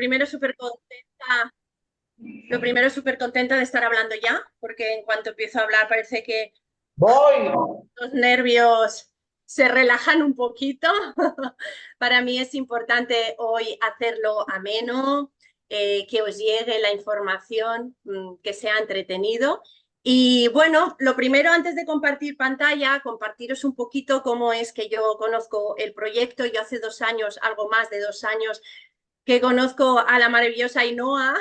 primero súper contenta, lo primero súper contenta de estar hablando ya, porque en cuanto empiezo a hablar parece que Voy. los nervios se relajan un poquito. Para mí es importante hoy hacerlo ameno, que os llegue la información, que sea entretenido. Y bueno, lo primero antes de compartir pantalla, compartiros un poquito cómo es que yo conozco el proyecto. Yo hace 2 años, algo más de 2 años, que conozco a la maravillosa Ainhoa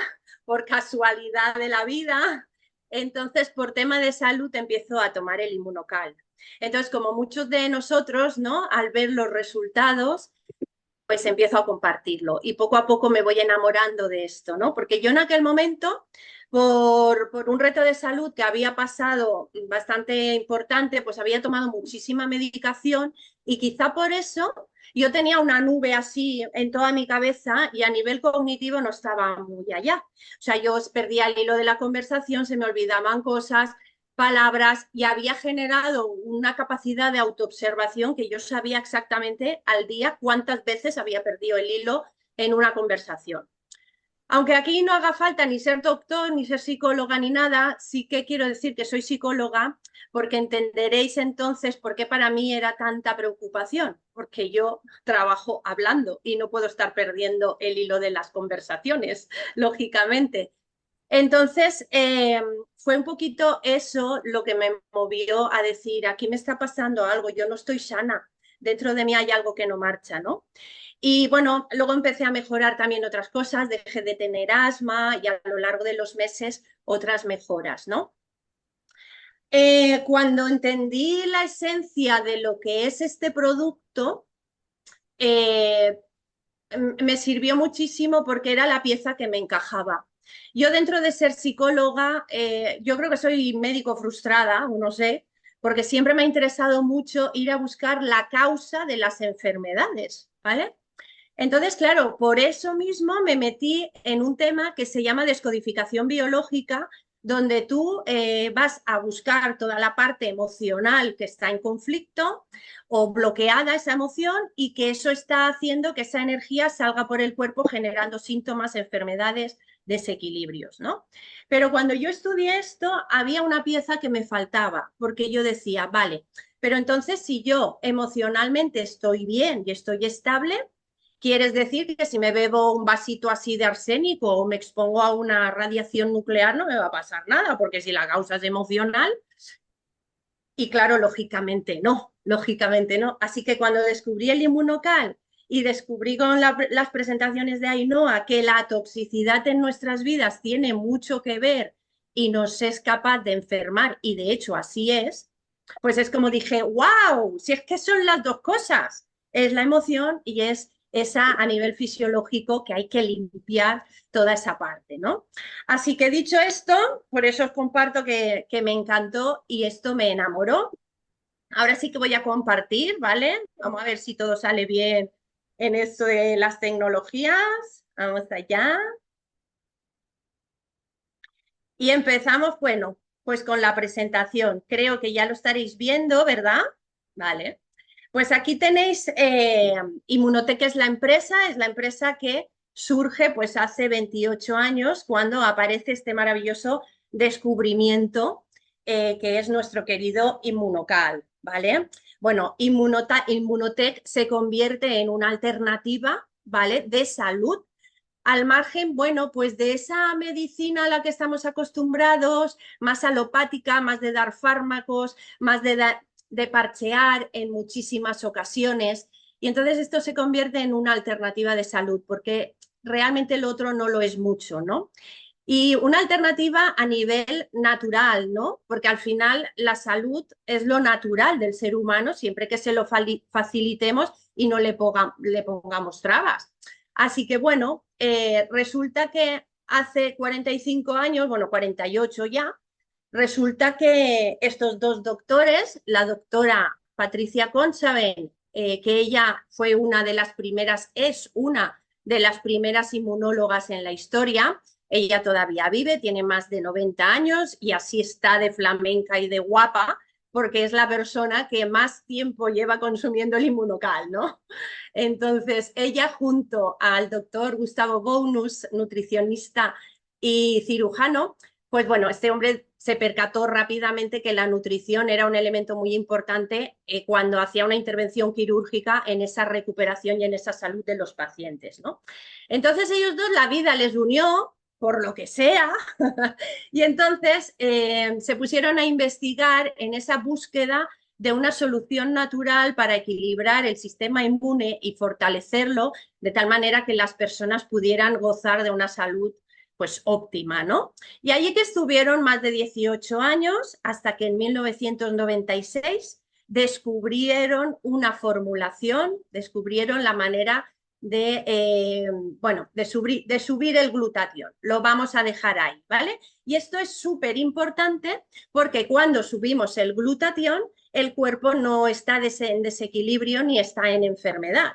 por casualidad de la vida. Entonces, por tema de salud, empiezo a tomar el Inmunocal. Entonces, como muchos de nosotros, ¿no? Al ver los resultados, pues empiezo a compartirlo y poco a poco me voy enamorando de esto, ¿no? Porque yo en aquel momento, por un reto de salud que había pasado bastante importante, pues había tomado muchísima medicación y quizá por eso yo tenía una nube así en toda mi cabeza y a nivel cognitivo no estaba muy allá. O sea, yo perdía el hilo de la conversación, se me olvidaban cosas, palabras y había generado una capacidad de autoobservación que yo sabía exactamente al día cuántas veces había perdido el hilo en una conversación. Aunque aquí no haga falta ni ser doctor, ni ser psicóloga, ni nada, sí que quiero decir que soy psicóloga porque entenderéis entonces por qué para mí era tanta preocupación, porque yo trabajo hablando y no puedo estar perdiendo el hilo de las conversaciones, lógicamente. Entonces, fue un poquito eso lo que me movió a decir, aquí me está pasando algo, yo no estoy sana, dentro de mí hay algo que no marcha, ¿no? Y bueno, luego empecé a mejorar también otras cosas, dejé de tener asma y a lo largo de los meses otras mejoras, ¿no? Cuando entendí la esencia de lo que es este producto, eh, me sirvió muchísimo porque era la pieza que me encajaba. Yo dentro de ser psicóloga, yo creo que soy médico frustrada, o no sé, porque siempre me ha interesado mucho ir a buscar la causa de las enfermedades, ¿vale? Entonces, claro, por eso mismo me metí en un tema que se llama descodificación biológica, donde tú vas a buscar toda la parte emocional que está en conflicto o bloqueada esa emoción y que eso está haciendo que esa energía salga por el cuerpo generando síntomas, enfermedades, desequilibrios, ¿no? Pero cuando yo estudié esto, había una pieza que me faltaba, porque yo decía, vale, pero entonces si yo emocionalmente estoy bien y estoy estable, ¿quieres decir que si me bebo un vasito así de arsénico o me expongo a una radiación nuclear no me va a pasar nada? Porque si la causa es emocional, y claro, lógicamente no. Así que cuando descubrí el inmunocal y descubrí con las presentaciones de Ainhoa que la toxicidad en nuestras vidas tiene mucho que ver y nos es capaz de enfermar, y de hecho así es, pues es como dije, wow, si es que son las dos cosas, es la emoción y es esa a nivel fisiológico que hay que limpiar toda esa parte, ¿no? Así que dicho esto, por eso os comparto que me encantó y esto me enamoró. Ahora sí que voy a compartir, ¿vale? Vamos a ver si todo sale bien en esto de las tecnologías. Vamos allá. Y empezamos, bueno, pues con la presentación. Creo que ya lo estaréis viendo, ¿verdad? Vale. Pues aquí tenéis Inmunotech es la empresa que surge pues hace 28 años cuando aparece este maravilloso descubrimiento que es nuestro querido Inmunocal, ¿vale? Bueno, Inmunotech se convierte en una alternativa, ¿vale? De salud al margen, bueno, pues de esa medicina a la que estamos acostumbrados, más alopática, más de dar fármacos, más de parchear en muchísimas ocasiones. Y entonces esto se convierte en una alternativa de salud, porque realmente el otro no lo es mucho, ¿no? Y una alternativa a nivel natural, ¿no? Porque al final la salud es lo natural del ser humano, siempre que se lo facilitemos y no le pongamos trabas. Así que bueno, resulta que hace 45 años, bueno, 48 ya, resulta que estos dos doctores, la doctora Patricia Conchaven, que ella fue una de las primeras, es una de las primeras inmunólogas en la historia, ella todavía vive, tiene más de 90 años y así está de flamenca y de guapa, porque es la persona que más tiempo lleva consumiendo el inmunocal, ¿no? Entonces, ella junto al doctor Gustavo Bounus, nutricionista y cirujano, pues bueno, este hombre se percató rápidamente que la nutrición era un elemento muy importante cuando hacía una intervención quirúrgica en esa recuperación y en esa salud de los pacientes, ¿no? Entonces ellos dos, la vida les unió, por lo que sea, y entonces se pusieron a investigar en esa búsqueda de una solución natural para equilibrar el sistema inmune y fortalecerlo de tal manera que las personas pudieran gozar de una salud pues óptima, ¿no? Y allí que estuvieron más de 18 años hasta que en 1996 descubrieron una formulación, descubrieron la manera bueno, de subir el glutatión. Lo vamos a dejar ahí, ¿vale? Y esto es súper importante porque cuando subimos el glutatión, el cuerpo no está en desequilibrio ni está en enfermedad.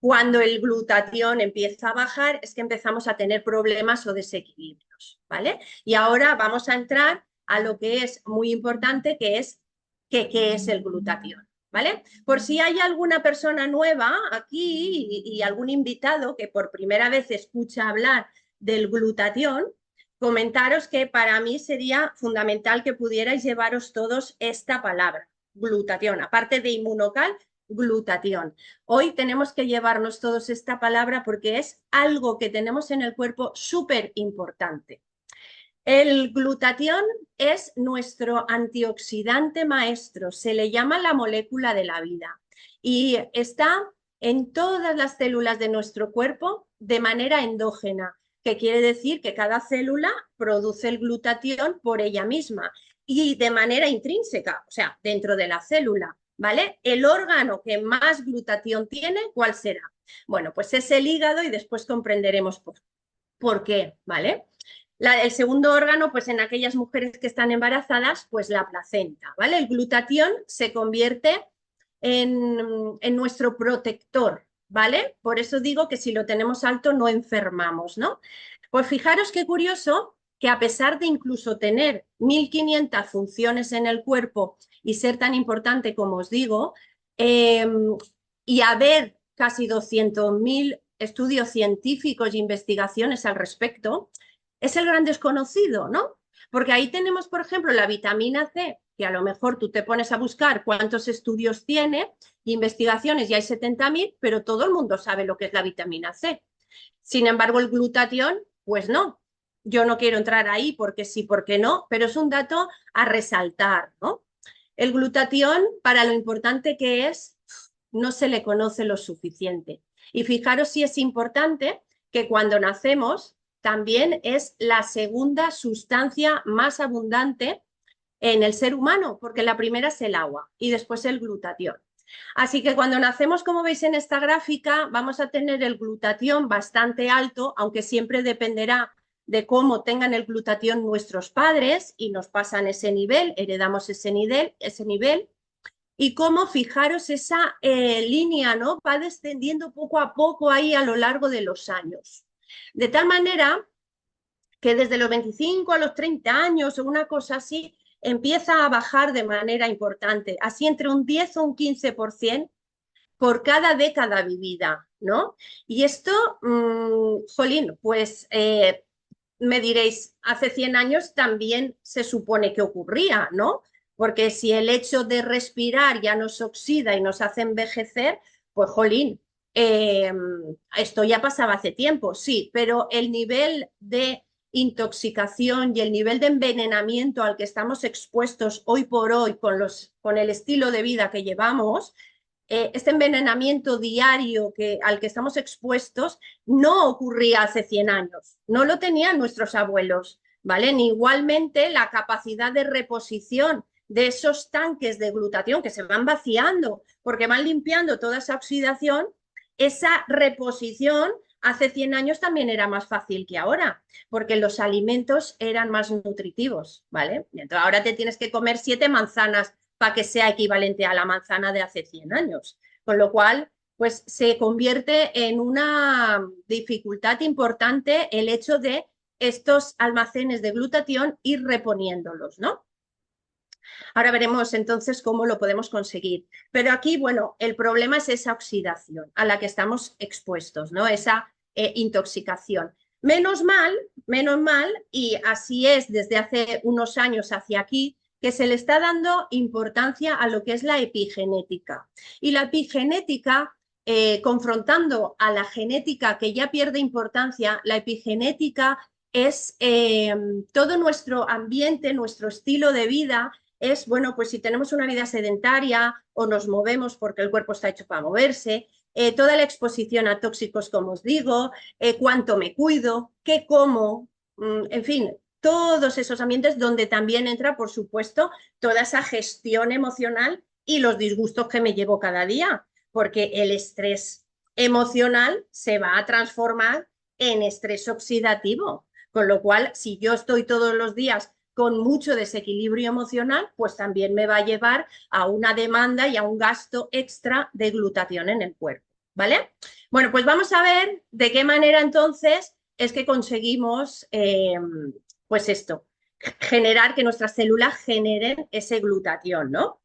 Cuando el glutatión empieza a bajar es que empezamos a tener problemas o desequilibrios, ¿vale? Y ahora vamos a entrar a lo que es muy importante, que es qué es el glutatión, ¿vale? Por si hay alguna persona nueva aquí y algún invitado que por primera vez escucha hablar del glutatión, comentaros que para mí sería fundamental que pudierais llevaros todos esta palabra, glutatión, aparte de inmunocal, glutatión. Hoy tenemos que llevarnos todos esta palabra porque es algo que tenemos en el cuerpo súper importante. El glutatión es nuestro antioxidante maestro, se le llama la molécula de la vida y está en todas las células de nuestro cuerpo de manera endógena, que quiere decir que cada célula produce el glutatión por ella misma y de manera intrínseca, o sea, dentro de la célula, ¿vale? El órgano que más glutatión tiene, ¿cuál será? Bueno, pues es el hígado y después comprenderemos por qué, ¿vale? El segundo órgano, pues en aquellas mujeres que están embarazadas, pues la placenta, ¿vale? El glutatión se convierte en nuestro protector, ¿vale? Por eso digo que si lo tenemos alto no enfermamos, ¿no? Pues fijaros qué curioso que a pesar de incluso tener 1500 funciones en el cuerpo y ser tan importante como os digo, y haber casi 200.000 estudios científicos e investigaciones al respecto, es el gran desconocido, ¿no? Porque ahí tenemos, por ejemplo, la vitamina C, que a lo mejor tú te pones a buscar cuántos estudios tiene, investigaciones, y hay 70.000, pero todo el mundo sabe lo que es la vitamina C. Sin embargo, el glutatión, pues no. Yo no quiero entrar ahí porque sí, porque no, pero es un dato a resaltar, ¿no? El glutatión, para lo importante que es, no se le conoce lo suficiente. Y fijaros si es importante que cuando nacemos también es la segunda sustancia más abundante en el ser humano, porque la primera es el agua y después el glutatión. Así que cuando nacemos, como veis en esta gráfica, vamos a tener el glutatión bastante alto, aunque siempre dependerá de cómo tengan el glutatión nuestros padres y nos pasan ese nivel, heredamos ese nivel y cómo, fijaros, esa línea, ¿no? Va descendiendo poco a poco ahí a lo largo de los años. De tal manera que desde los 25 a los 30 años o una cosa así, empieza a bajar de manera importante, así entre un 10 o un 15% por cada década vivida, ¿no? Y esto, jolín, pues me diréis, hace 100 años también se supone que ocurría, ¿no? Porque si el hecho de respirar ya nos oxida y nos hace envejecer, pues jolín, esto ya pasaba hace tiempo, sí, pero el nivel de intoxicación y el nivel de envenenamiento al que estamos expuestos hoy por hoy con el estilo de vida que llevamos, este envenenamiento diario al que estamos expuestos no ocurría hace 100 años, no lo tenían nuestros abuelos, ¿vale? Ni igualmente la capacidad de reposición de esos tanques de glutatión que se van vaciando porque van limpiando toda esa oxidación, esa reposición hace 100 años también era más fácil que ahora, porque los alimentos eran más nutritivos, ¿vale? Entonces ahora te tienes que comer 7 manzanas para que sea equivalente a la manzana de hace 100 años. Con lo cual, pues se convierte en una dificultad importante el hecho de estos almacenes de glutatión ir reponiéndolos, ¿no? Ahora veremos entonces cómo lo podemos conseguir. Pero aquí, bueno, el problema es esa oxidación a la que estamos expuestos, ¿no? Esa intoxicación. Menos mal, y así es desde hace unos años hacia aquí, que se le está dando importancia a lo que es la epigenética. Y la epigenética, confrontando a la genética que ya pierde importancia, la epigenética es todo nuestro ambiente, nuestro estilo de vida, es, bueno, pues si tenemos una vida sedentaria o nos movemos porque el cuerpo está hecho para moverse, toda la exposición a tóxicos, como os digo, cuánto me cuido, qué como, en fin, todos esos ambientes donde también entra, por supuesto, toda esa gestión emocional y los disgustos que me llevo cada día, porque el estrés emocional se va a transformar en estrés oxidativo, con lo cual, si yo estoy todos los días con mucho desequilibrio emocional, pues también me va a llevar a una demanda y a un gasto extra de glutatión en el cuerpo, ¿vale? Bueno, pues vamos a ver de qué manera entonces es que conseguimos, pues esto, generar que nuestras células generen ese glutatión, ¿no?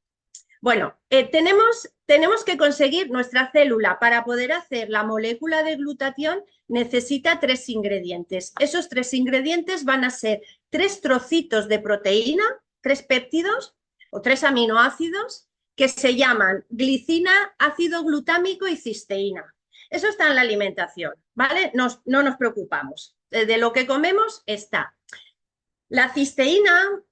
Bueno, tenemos que conseguir nuestra célula para poder hacer la molécula de glutatión necesita 3 ingredientes. Esos 3 ingredientes van a ser 3 trocitos de proteína, 3 péptidos o 3 aminoácidos que se llaman glicina, ácido glutámico y cisteína. Eso está en la alimentación, ¿vale? No nos preocupamos. De lo que comemos está. La cisteína,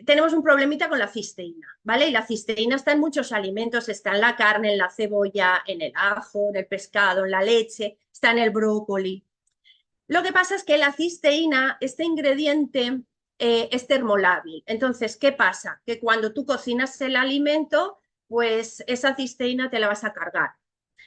tenemos un problemita con la cisteína, ¿vale? Y la cisteína está en muchos alimentos, está en la carne, en la cebolla, en el ajo, en el pescado, en la leche, está en el brócoli. Lo que pasa es que la cisteína, este ingrediente, es termolábil. Entonces, ¿qué pasa? Que cuando tú cocinas el alimento, pues esa cisteína te la vas a cargar.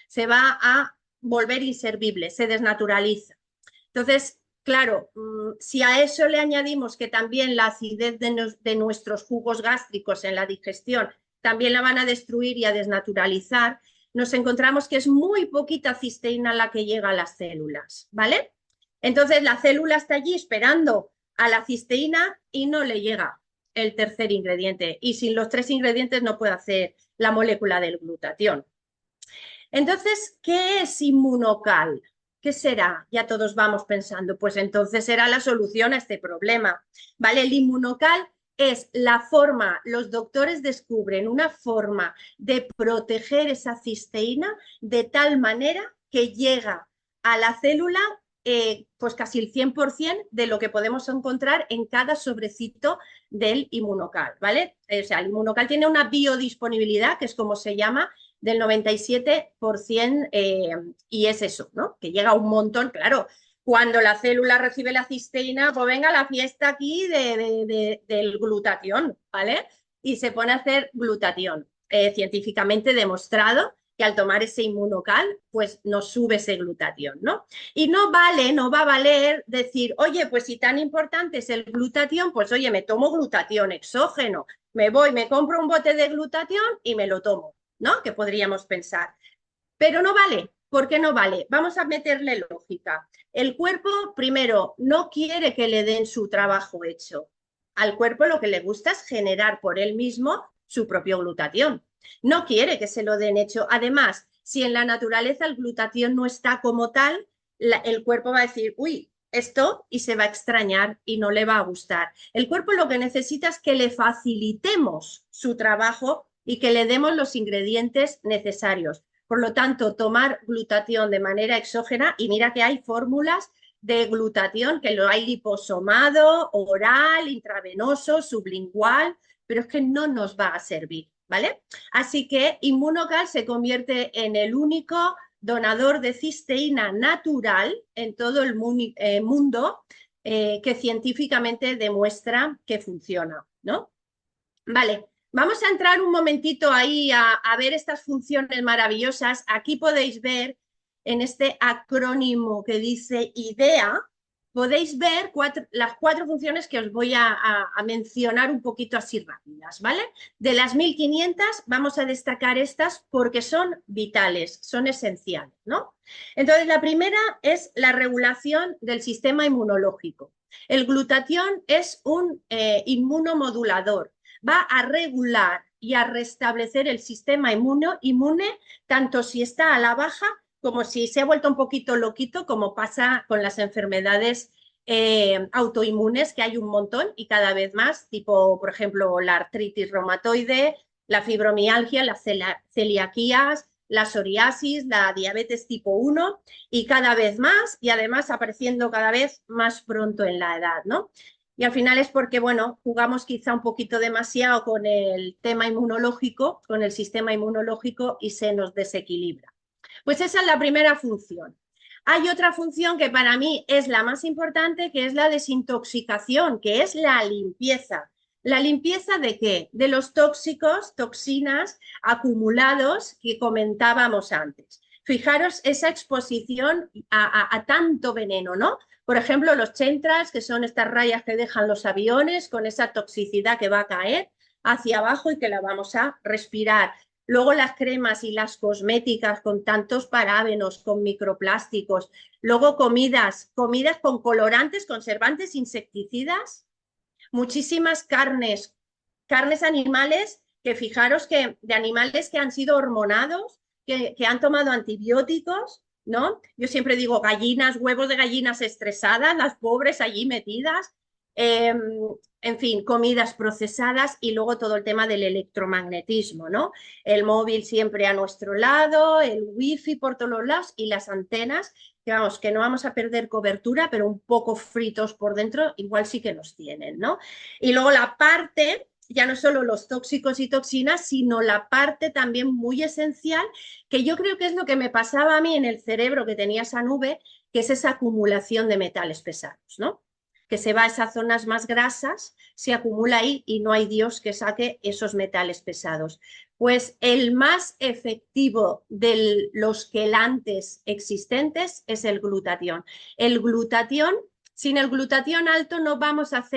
Se va a volver inservible, se desnaturaliza. Entonces, claro, si a eso le añadimos que también la acidez de nuestros jugos gástricos en la digestión también la van a destruir y a desnaturalizar, nos encontramos que es muy poquita cisteína la que llega a las células, ¿vale? Entonces la célula está allí esperando a la cisteína y no le llega el tercer ingrediente. Y sin los 3 ingredientes no puede hacer la molécula del glutatión. Entonces, ¿qué es inmunocal? ¿Qué será? Ya todos vamos pensando, pues entonces será la solución a este problema, ¿vale? El inmunocal es la forma, los doctores descubren una forma de proteger esa cisteína de tal manera que llega a la célula pues casi el 100% de lo que podemos encontrar en cada sobrecito del inmunocal, ¿vale? O sea, el inmunocal tiene una biodisponibilidad, que es como se llama, del 97% y es eso, ¿no? Que llega un montón, claro. Cuando la célula recibe la cisteína, pues venga la fiesta aquí del glutatión, ¿vale? Y se pone a hacer glutatión. Científicamente demostrado que al tomar ese inmunocal, pues nos sube ese glutatión, ¿no? Y no va a valer decir, oye, pues si tan importante es el glutatión, pues oye, me tomo glutatión exógeno, me voy, me compro un bote de glutatión y me lo tomo, ¿no? Que podríamos pensar. Pero no vale. ¿Por qué no vale? Vamos a meterle lógica. El cuerpo, primero, no quiere que le den su trabajo hecho. Al cuerpo lo que le gusta es generar por él mismo su propio glutatión. No quiere que se lo den hecho. Además, si en la naturaleza el glutatión no está como tal, el cuerpo va a decir, uy, esto, y se va a extrañar y no le va a gustar. El cuerpo lo que necesita es que le facilitemos su trabajo y que le demos los ingredientes necesarios. Por lo tanto, tomar glutatión de manera exógena, y mira que hay fórmulas de glutatión, que lo hay liposomado, oral, intravenoso, sublingual, pero es que no nos va a servir, ¿vale? Así que Inmunocal se convierte en el único donador de cisteína natural en todo el mundo que científicamente demuestra que funciona, ¿no? Vale, vamos a entrar un momentito ahí a ver estas funciones maravillosas. Aquí podéis ver en este acrónimo que dice IDEA, podéis ver las 4 funciones que os voy a mencionar un poquito así rápidas, ¿vale? De las 1500 vamos a destacar estas porque son vitales, son esenciales, ¿no? Entonces, la primera es la regulación del sistema inmunológico. El glutatión es un inmunomodulador. va a regular y a restablecer el sistema inmune, tanto si está a la baja como si se ha vuelto un poquito loquito, como pasa con las enfermedades autoinmunes, que hay un montón y cada vez más, tipo, por ejemplo, la artritis reumatoide, la fibromialgia, las celiaquías, la psoriasis, la diabetes tipo 1 y cada vez más, y además apareciendo cada vez más pronto en la edad, ¿no? Y al final es porque, bueno, jugamos quizá un poquito demasiado con el tema inmunológico, con el sistema inmunológico y se nos desequilibra. Pues esa es la primera función. Hay otra función que para mí es la más importante, que es la desintoxicación, que es la limpieza. ¿La limpieza de qué? De los tóxicos, toxinas acumulados que comentábamos antes. Fijaros esa exposición a tanto veneno, ¿no? Por ejemplo, los chemtrails, que son estas rayas que dejan los aviones con esa toxicidad que va a caer hacia abajo y que la vamos a respirar. Luego las cremas y las cosméticas con tantos parabenos, con microplásticos. Luego comidas con colorantes, conservantes, insecticidas. Muchísimas carnes animales, que fijaros que de animales que han sido hormonados, que han tomado antibióticos, ¿no? Yo siempre digo gallinas, huevos de gallinas estresadas, las pobres allí metidas. En fin, comidas procesadas y luego todo el tema del electromagnetismo, ¿no? El móvil siempre a nuestro lado, el wifi por todos lados y las antenas, que vamos, que no vamos a perder cobertura, pero un poco fritos por dentro, igual sí que nos tienen, ¿no? Y luego la parte, ya no solo los tóxicos y toxinas, sino la parte también muy esencial, que yo creo que es lo que me pasaba a mí en el cerebro, que tenía esa nube, que es esa acumulación de metales pesados, ¿no? Que se va a esas zonas más grasas, se acumula ahí y no hay Dios que saque esos metales pesados. Pues el más efectivo de los quelantes existentes es el glutatión. El glutatión, sin el glutatión alto no vamos a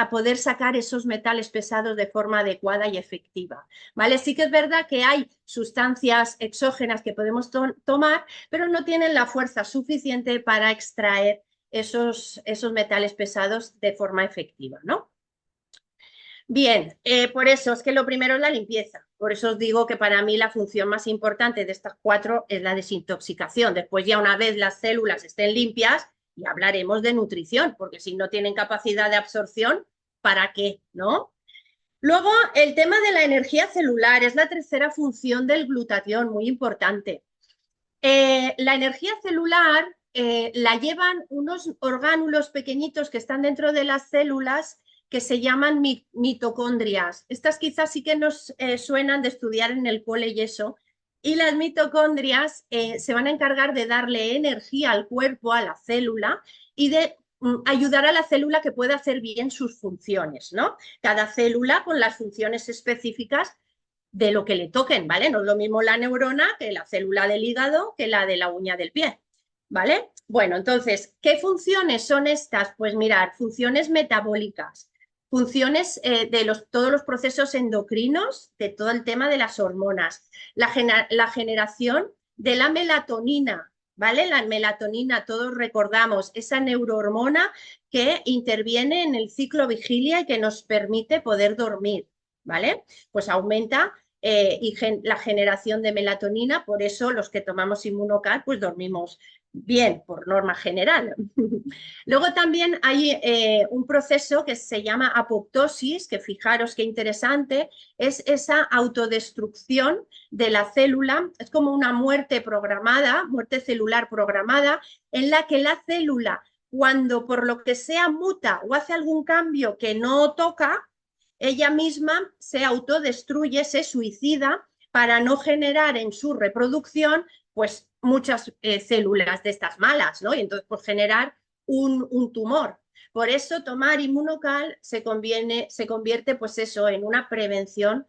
poder sacar esos metales pesados de forma adecuada y efectiva, ¿vale? Sí que es verdad que hay sustancias exógenas que podemos tomar, pero no tienen la fuerza suficiente para extraer esos metales pesados de forma efectiva, ¿no? Bien, por eso es que lo primero es la limpieza. Por eso os digo que para mí la función más importante de estas 4 es la desintoxicación. Después ya una vez las células estén limpias, y hablaremos de nutrición, porque si no tienen capacidad de absorción, ¿para qué? ¿No? Luego, el tema de la energía celular es la tercera función del glutatión, muy importante. La energía celular la llevan unos orgánulos pequeñitos que están dentro de las células que se llaman mitocondrias. Estas quizás sí que nos suenan de estudiar en el cole y eso. Y las mitocondrias se van a encargar de darle energía al cuerpo, a la célula, y de ayudar a la célula que pueda hacer bien sus funciones, ¿no? Cada célula con las funciones específicas de lo que le toquen, ¿vale? No es lo mismo la neurona que la célula del hígado que la de la uña del pie, ¿vale? Bueno, entonces, ¿qué funciones son estas? Pues mirar, funciones metabólicas, funciones de todos los procesos endocrinos, de todo el tema de las hormonas, la generación de la melatonina, ¿vale? La melatonina, todos recordamos, esa neurohormona que interviene en el ciclo vigilia y que nos permite poder dormir, ¿vale? Pues aumenta la generación de melatonina, por eso los que tomamos Inmunocal pues dormimos bien, por norma general. Luego también hay un proceso que se llama apoptosis, que fijaros qué interesante, es esa autodestrucción de la célula, es como una muerte programada, muerte celular programada, en la que la célula, cuando por lo que sea muta o hace algún cambio que no toca, ella misma se autodestruye, se suicida para no generar en su reproducción pues muchas células de estas malas, ¿no? Y entonces pues generar un tumor. Por eso tomar Inmunocal se convierte pues eso en una prevención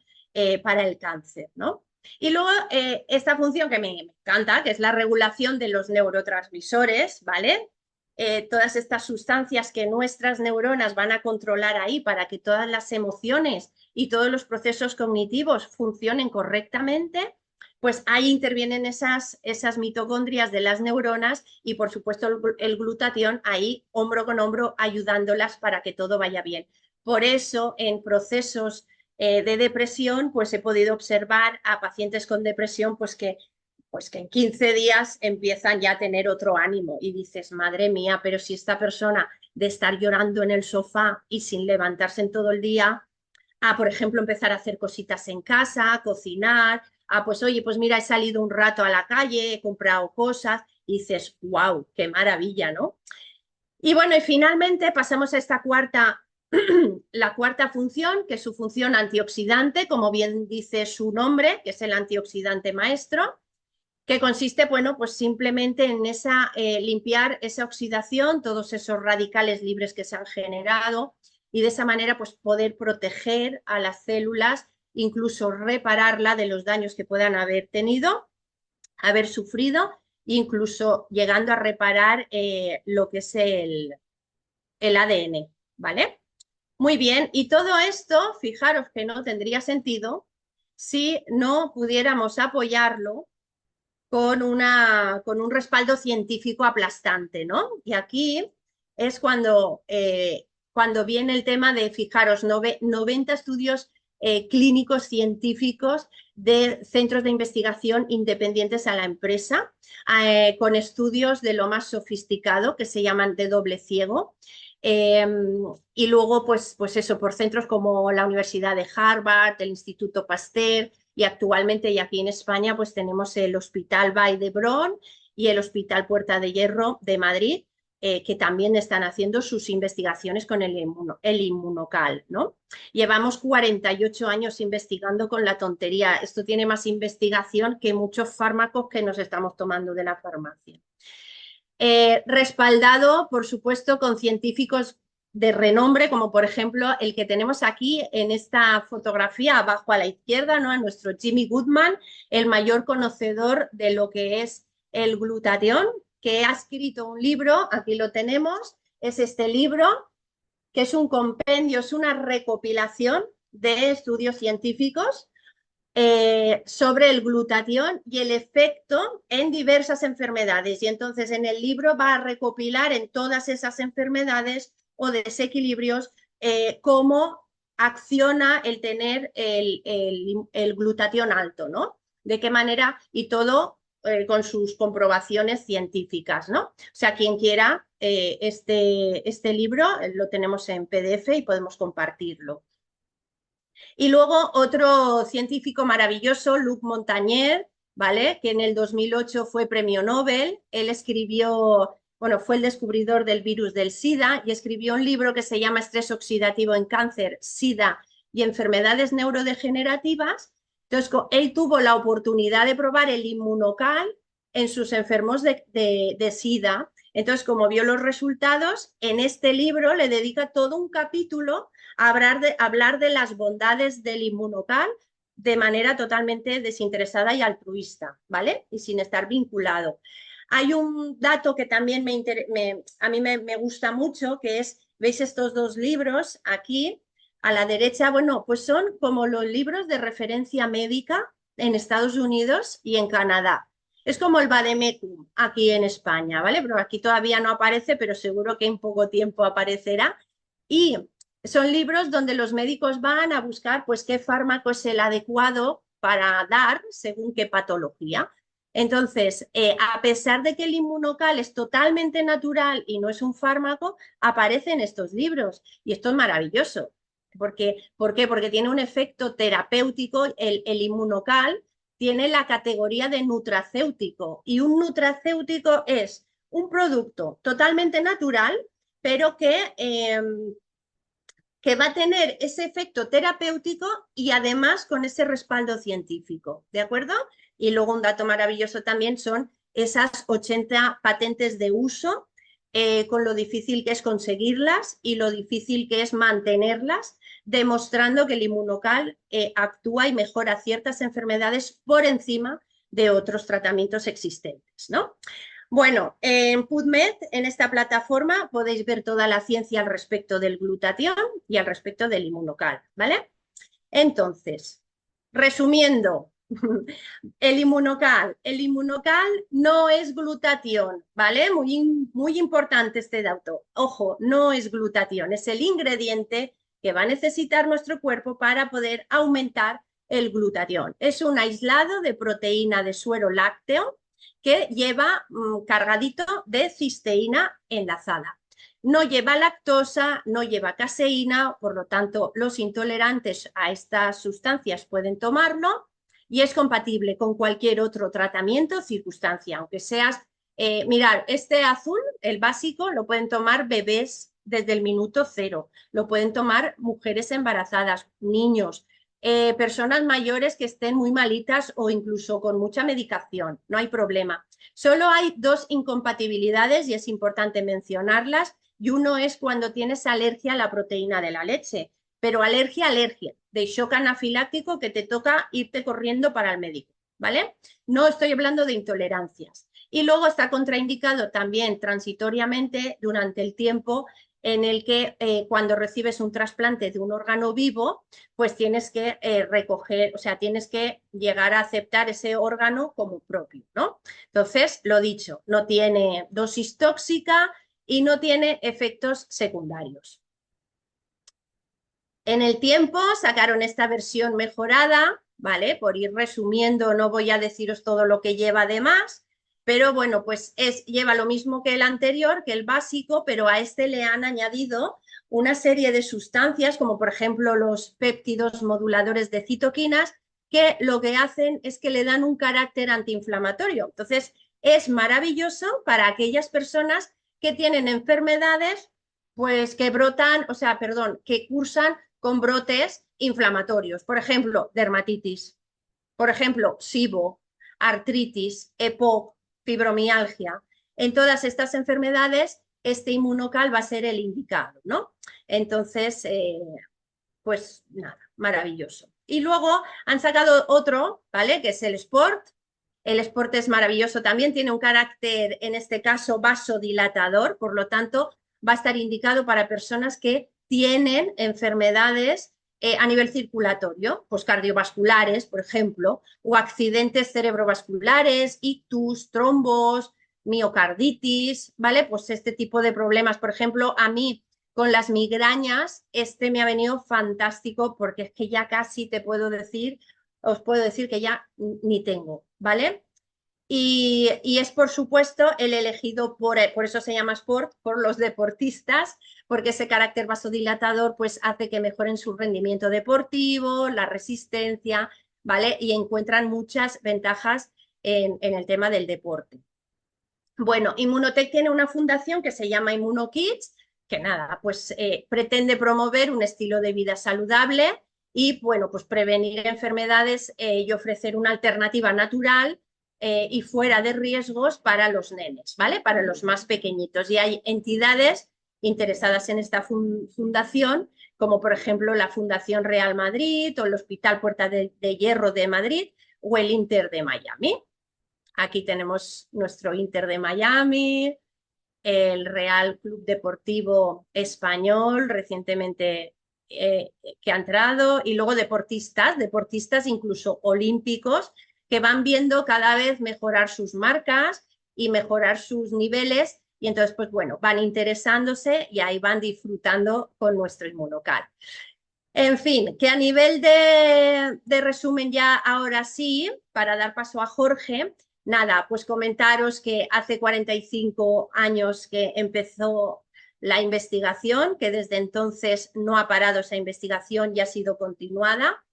para el cáncer, ¿no? Y luego esta función que me encanta, que es la regulación de los neurotransmisores, ¿vale? Todas estas sustancias que nuestras neuronas van a controlar ahí para que todas las emociones y todos los procesos cognitivos funcionen correctamente, pues ahí intervienen esas mitocondrias de las neuronas y por supuesto el glutatión ahí hombro con hombro ayudándolas para que todo vaya bien. Por eso en procesos de depresión, pues he podido observar a pacientes con depresión pues que en 15 días empiezan ya a tener otro ánimo y dices, madre mía, pero si esta persona de estar llorando en el sofá y sin levantarse en todo el día, por ejemplo, empezar a hacer cositas en casa, a cocinar, pues oye, pues mira, he salido un rato a la calle, he comprado cosas, y dices, wow, qué maravilla, ¿no? Y bueno, y finalmente pasamos a esta cuarta, la cuarta función, que es su función antioxidante, como bien dice su nombre, que es el antioxidante maestro, que consiste, bueno, pues simplemente en esa, limpiar esa oxidación, todos esos radicales libres que se han generado, y de esa manera pues poder proteger a las células, incluso repararla de los daños que puedan haber tenido, haber sufrido, incluso llegando a reparar lo que es el ADN, ¿vale? Muy bien, y todo esto, fijaros que no tendría sentido si no pudiéramos apoyarlo con un respaldo científico aplastante, ¿no? Y aquí es cuando viene el tema de, fijaros, 90 estudios clínicos científicos de centros de investigación independientes a la empresa, con estudios de lo más sofisticado que se llaman de doble ciego. Eh, y luego, pues eso, por centros como la Universidad de Harvard, el Instituto Pasteur, y actualmente, y aquí en España, pues tenemos el Hospital Vall d'Hebron y el Hospital Puerta de Hierro de Madrid, que también están haciendo sus investigaciones con el inmunocal, ¿no? Llevamos 48 años investigando con la tontería. Esto tiene más investigación que muchos fármacos que nos estamos tomando de la farmacia. Respaldado, por supuesto, con científicos de renombre, como por ejemplo el que tenemos aquí en esta fotografía abajo a la izquierda, ¿no? A nuestro Jimmy Goodman, el mayor conocedor de lo que es el glutatión, que ha escrito un libro, aquí lo tenemos, es este libro, que es un compendio, es una recopilación de estudios científicos sobre el glutatión y el efecto en diversas enfermedades. Y entonces en el libro va a recopilar en todas esas enfermedades o desequilibrios cómo acciona el tener el glutatión alto, ¿no? De qué manera y todo con sus comprobaciones científicas, ¿no? O sea, quien quiera este libro lo tenemos en PDF y podemos compartirlo. Y luego otro científico maravilloso, Luc Montagnier, ¿vale? Que en el 2008 fue premio Nobel. Él escribió, bueno, fue el descubridor del virus del SIDA y escribió un libro que se llama Estrés oxidativo en cáncer, SIDA y enfermedades neurodegenerativas. Entonces, él tuvo la oportunidad de probar el inmunocal en sus enfermos de SIDA. Entonces, como vio los resultados, en este libro le dedica todo un capítulo hablar de las bondades del inmunocal de manera totalmente desinteresada y altruista, ¿vale? Y sin estar vinculado. Hay un dato que también a mí me gusta mucho, que es, ¿veis estos dos libros aquí? A la derecha, bueno, pues son como los libros de referencia médica en Estados Unidos y en Canadá. Es como el Vademecum aquí en España, ¿vale? Pero aquí todavía no aparece, pero seguro que en poco tiempo aparecerá. Y son libros donde los médicos van a buscar pues qué fármaco es el adecuado para dar según qué patología. Entonces, a pesar de que el inmunocal es totalmente natural y no es un fármaco, aparece en estos libros y esto es maravilloso. ¿Por qué? Porque tiene un efecto terapéutico. El inmunocal tiene la categoría de nutracéutico y un nutracéutico es un producto totalmente natural, pero que va a tener ese efecto terapéutico y además con ese respaldo científico, ¿de acuerdo? Y luego un dato maravilloso también son esas 80 patentes de uso, con lo difícil que es conseguirlas y lo difícil que es mantenerlas, demostrando que el inmunocal actúa y mejora ciertas enfermedades por encima de otros tratamientos existentes, ¿no? Bueno, en PubMed, en esta plataforma, podéis ver toda la ciencia al respecto del glutatión y al respecto del inmunocal, ¿vale? Entonces, resumiendo, el inmunocal no es glutatión, ¿vale? Muy importante este dato. Ojo, no es glutatión, es el ingrediente que va a necesitar nuestro cuerpo para poder aumentar el glutatión. Es un aislado de proteína de suero lácteo que lleva cargadito de cisteína enlazada. No lleva lactosa, no lleva caseína, por lo tanto los intolerantes a estas sustancias pueden tomarlo y es compatible con cualquier otro tratamiento o circunstancia, aunque seas, mirad, este azul, el básico, lo pueden tomar bebés desde el minuto cero, lo pueden tomar mujeres embarazadas, niños, personas mayores que estén muy malitas o incluso con mucha medicación, no hay problema. Solo hay dos incompatibilidades y es importante mencionarlas, y uno es cuando tienes alergia a la proteína de la leche, pero alergia, de shock anafiláctico que te toca irte corriendo para el médico, ¿vale? No estoy hablando de intolerancias. Y luego está contraindicado también transitoriamente durante el tiempo en el que cuando recibes un trasplante de un órgano vivo, pues tienes que recoger, o sea, tienes que llegar a aceptar ese órgano como propio, ¿no? Entonces, lo dicho, no tiene dosis tóxica y no tiene efectos secundarios. En el tiempo sacaron esta versión mejorada, ¿vale? Por ir resumiendo, no voy a deciros todo lo que lleva de más, pero bueno, pues lleva lo mismo que el anterior, que el básico, pero a este le han añadido una serie de sustancias, como por ejemplo los péptidos moduladores de citoquinas, que lo que hacen es que le dan un carácter antiinflamatorio. Entonces, es maravilloso para aquellas personas que tienen enfermedades, pues que brotan, o sea, perdón, que cursan con brotes inflamatorios, por ejemplo, dermatitis, por ejemplo, SIBO, artritis, EPOC, fibromialgia. En todas estas enfermedades, este inmunocal va a ser el indicado, ¿no? Entonces, pues nada, maravilloso. Y luego han sacado otro, ¿vale? Que es el Sport. El Sport es maravilloso también, tiene un carácter, en este caso, vasodilatador, por lo tanto, va a estar indicado para personas que tienen enfermedades a nivel circulatorio, pues cardiovasculares, por ejemplo, o accidentes cerebrovasculares, ictus, trombos, miocarditis, ¿vale? Pues este tipo de problemas, por ejemplo, a mí con las migrañas, este me ha venido fantástico porque es que ya casi te puedo decir, os puedo decir que ya ni tengo, ¿vale? Y es por supuesto el elegido por eso se llama Sport, por los deportistas, porque ese carácter vasodilatador pues hace que mejoren su rendimiento deportivo, la resistencia, ¿vale? Y encuentran muchas ventajas en el tema del deporte. Bueno, Immunotech tiene una fundación que se llama ImmunoKids, que nada, pues pretende promover un estilo de vida saludable y, bueno, pues prevenir enfermedades y ofrecer una alternativa natural y fuera de riesgos para los nenes, ¿vale? Para los más pequeñitos. Y hay entidades interesadas en esta fundación, como por ejemplo la Fundación Real Madrid o el Hospital Puerta de Hierro de Madrid o el Inter de Miami. Aquí tenemos nuestro Inter de Miami, el Real Club Deportivo Español recientemente que ha entrado y luego deportistas incluso olímpicos que van viendo cada vez mejorar sus marcas y mejorar sus niveles y entonces pues bueno, van interesándose y ahí van disfrutando con nuestro inmunocal. En fin, que a nivel de resumen ya ahora sí, para dar paso a Jorge, nada, pues comentaros que hace 45 años que empezó la investigación, que desde entonces no ha parado esa investigación y ha sido continuada,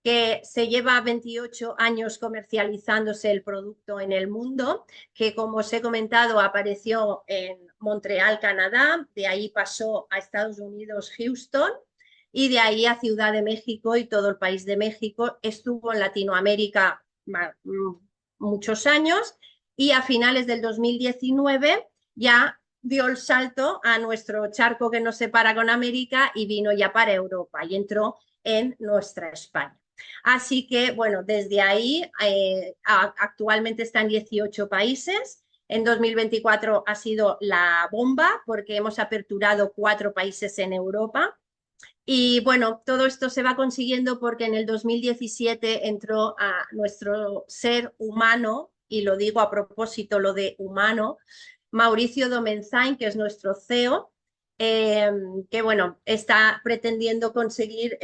que se lleva 28 años comercializándose el producto en el mundo, que como os he comentado apareció en Montreal, Canadá, de ahí pasó a Estados Unidos, Houston, y de ahí a Ciudad de México y todo el país de México. Estuvo en Latinoamérica muchos años y a finales del 2019 ya dio el salto a nuestro charco que nos separa con América y vino ya para Europa y entró en nuestra España. Así que, bueno, desde ahí actualmente está en 18 países. En 2024 ha sido la bomba porque hemos aperturado 4 países en Europa. Y bueno, todo esto se va consiguiendo porque en el 2017 entró a nuestro ser humano, y lo digo a propósito, lo de humano, Mauricio Domenzain, que es nuestro CEO, eh, que bueno, está pretendiendo conseguir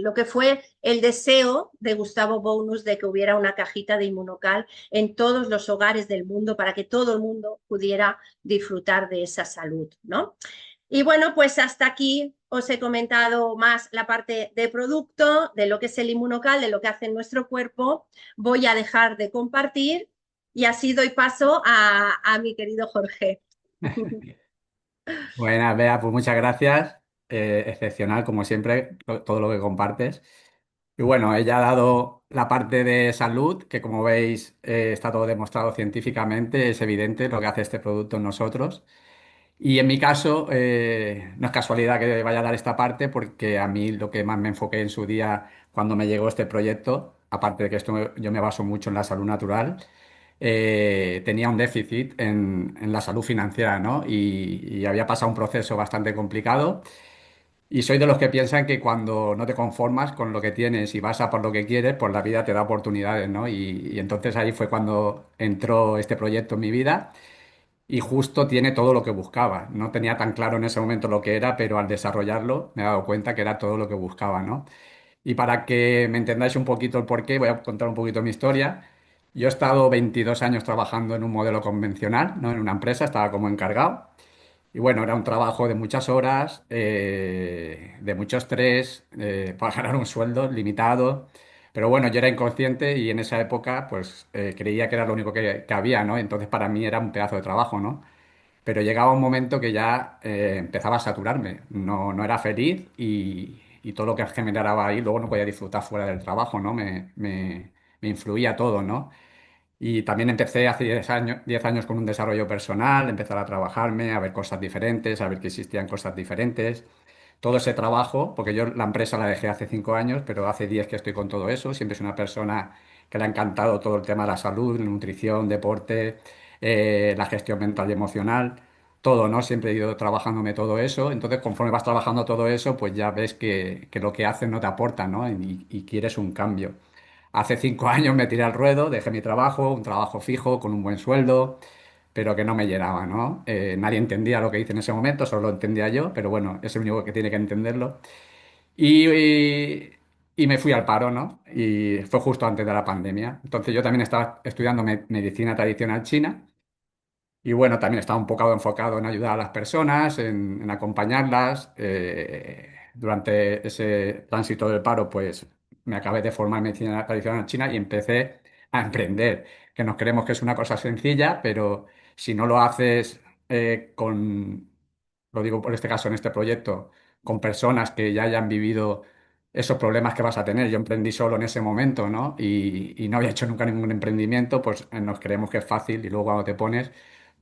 lo que fue el deseo de Gustavo Bonus de que hubiera una cajita de Inmunocal en todos los hogares del mundo para que todo el mundo pudiera disfrutar de esa salud, ¿no? Y bueno, pues hasta aquí os he comentado más la parte de producto, de lo que es el Inmunocal, de lo que hace en nuestro cuerpo. Voy a dejar de compartir y así doy paso a mi querido Jorge. Buenas, Bea, pues muchas gracias. Excepcional, como siempre, todo lo que compartes. Y bueno, ella ha dado la parte de salud, que como veis está todo demostrado científicamente, es evidente lo que hace este producto en nosotros. Y en mi caso, no es casualidad que vaya a dar esta parte, porque a mí lo que más me enfoqué en su día cuando me llegó este proyecto, aparte de que yo me baso mucho en la salud natural, tenía un déficit en la salud financiera, ¿no? Y había pasado un proceso bastante complicado. Y soy de los que piensan que cuando no te conformas con lo que tienes y vas a por lo que quieres, pues la vida te da oportunidades, ¿no? Y entonces ahí fue cuando entró este proyecto en mi vida y justo tiene todo lo que buscaba. No tenía tan claro en ese momento lo que era, pero al desarrollarlo me he dado cuenta que era todo lo que buscaba, ¿no? Y para que me entendáis un poquito el porqué, voy a contar un poquito mi historia. Yo he estado 22 años trabajando en un modelo convencional, ¿no? En una empresa, estaba como encargado. Y bueno, era un trabajo de muchas horas, de mucho estrés, para ganar un sueldo limitado. Pero bueno, yo era inconsciente y en esa época pues creía que era lo único que había, ¿no? Entonces para mí era un pedazo de trabajo, ¿no? Pero llegaba un momento que ya empezaba a saturarme. No era feliz y todo lo que generaba ahí luego no podía disfrutar fuera del trabajo, ¿no? Me influía todo, ¿no? Y también empecé hace 10 años con un desarrollo personal, empezar a trabajarme, a ver cosas diferentes, a ver que existían cosas diferentes. Todo ese trabajo, porque yo la empresa la dejé hace 5 años, pero hace 10 que estoy con todo eso. Siempre soy una persona que le ha encantado todo el tema de la salud, la nutrición, deporte, la gestión mental y emocional, todo, ¿no? Siempre he ido trabajándome todo eso. Entonces, conforme vas trabajando todo eso, pues ya ves que lo que haces no te aporta, ¿no? Y quieres un cambio. Hace 5 años me tiré al ruedo, dejé mi trabajo, un trabajo fijo, con un buen sueldo, pero que no me llenaba, ¿no? Nadie entendía lo que hice en ese momento, solo lo entendía yo, pero bueno, es el único que tiene que entenderlo. Y, y me fui al paro, ¿no? Y fue justo antes de la pandemia. Entonces yo también estaba estudiando medicina tradicional china y bueno, también estaba un poco enfocado en ayudar a las personas, en acompañarlas. Durante ese tránsito del paro, pues me acabé de formar en medicina tradicional china y empecé a emprender, que nos creemos que es una cosa sencilla, pero si no lo haces lo digo por este caso en este proyecto, con personas que ya hayan vivido esos problemas que vas a tener. Yo emprendí solo en ese momento, ¿no? Y no había hecho nunca ningún emprendimiento, pues nos creemos que es fácil y luego cuando te pones